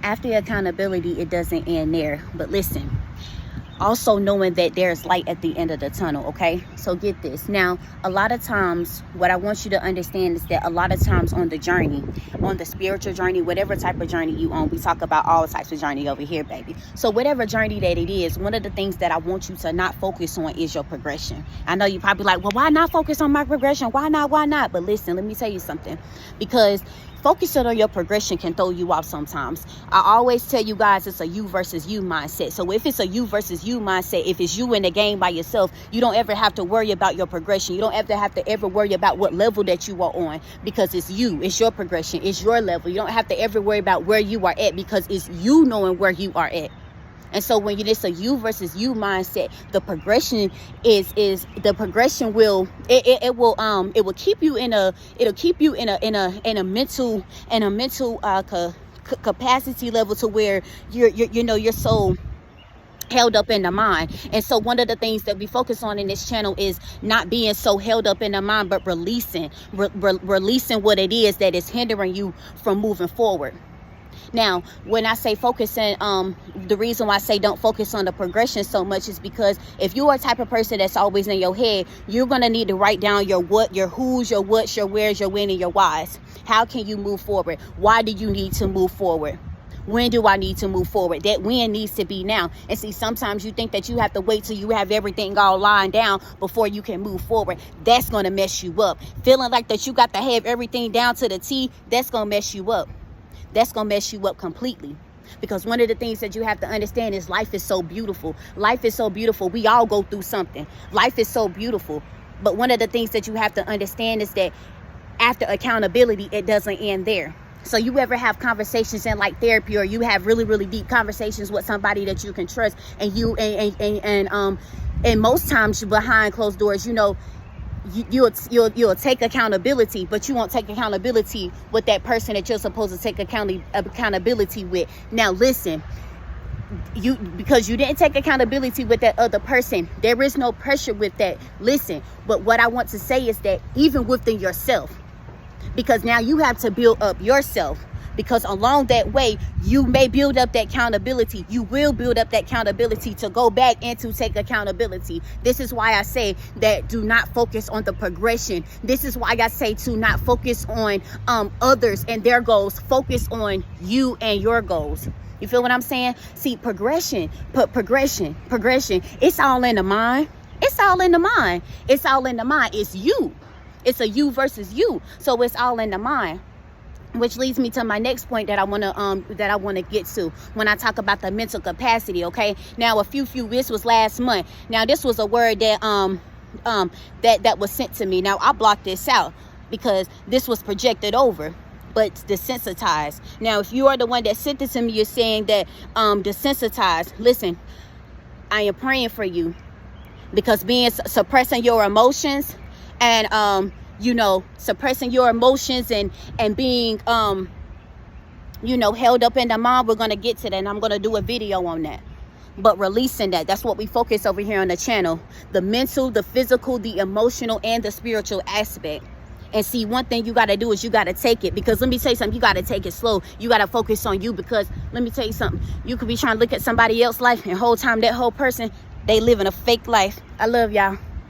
After accountability, it doesn't end there. But listen, also knowing that there's light at the end of the tunnel. Okay, so get this. Now, a lot of times what I want you to understand is that a lot of times on the journey, on the spiritual journey, whatever type of journey you on, we talk about all types of journey over here, baby. So whatever journey that it is, one of the things that I want you to not focus on is your progression. I know you probably like, well, why not focus on my progression? Why not? But listen, let me tell you something, because focusing on your progression can throw you off sometimes. I always tell you guys it's a you versus you mindset. So if it's a you versus you mindset, if it's you in the game by yourself, you don't ever have to worry about your progression. You don't have to ever worry about what level that you are on, because it's you, it's your progression, it's your level. You don't have to ever worry about where you are at, because it's you knowing where you are at. And so when it's a you versus you mindset, the progression will keep you in a mental capacity level to where you're so held up in the mind. And so one of the things that we focus on in this channel is not being so held up in the mind, but releasing what it is that is hindering you from moving forward. Now, when I say focusing, the reason why I say don't focus on the progression so much is because if you are a type of person that's always in your head, you're going to need to write down your what, your who's, your what's, your where's, your when, and your why's. How can you move forward? Why do you need to move forward? When do I need to move forward? That when needs to be now. And see, sometimes you think that you have to wait till you have everything all lined down before you can move forward. That's going to mess you up. Feeling like that you got to have everything down to the T, that's going to mess you up. That's going to mess you up completely. Because one of the things that you have to understand is life is so beautiful. Life is so beautiful. We all go through something. Life is so beautiful. But one of the things that you have to understand is that after accountability, it doesn't end there. So you ever have conversations in like therapy, or you have really, really deep conversations with somebody that you can trust, and and most times behind closed doors, you'll take accountability, but you won't take accountability with that person that you're supposed to take accountability with. Now listen, because you didn't take accountability with that other person, there is no pressure with that. Listen, but what I want to say is that even within yourself, because now you have to build up yourself, because along that way you may build up that accountability. You will build up that accountability to go back and to take accountability. This is why I say that do not focus on the progression. This is why I say to not focus on others and their goals. Focus on you and your goals. You feel what I'm saying? See, progression, it's all in the mind. It's all in the mind. It's all in the mind. It's you. It's a you versus you. So it's all in the mind. Which leads me to my next point that I want to get to when I talk about the mental capacity. Okay, now this was last month. Now this was a word that that was sent to me. Now I blocked this out because this was projected over, but desensitized. Now if you are the one that sent it to me, you're saying that desensitized. Listen, I am praying for you, because suppressing your emotions and suppressing your emotions and being held up in the mind, we're going to get to that, and I'm going to do a video on that. But releasing that's what we focus over here on the channel: the mental, the physical, the emotional, and the spiritual aspect. And see, one thing you got to do is you got to take it, because let me tell you something, you got to take it slow. You got to focus on you, because let me tell you something, you could be trying to look at somebody else's life, and whole time that whole person, they living a fake life. I love y'all.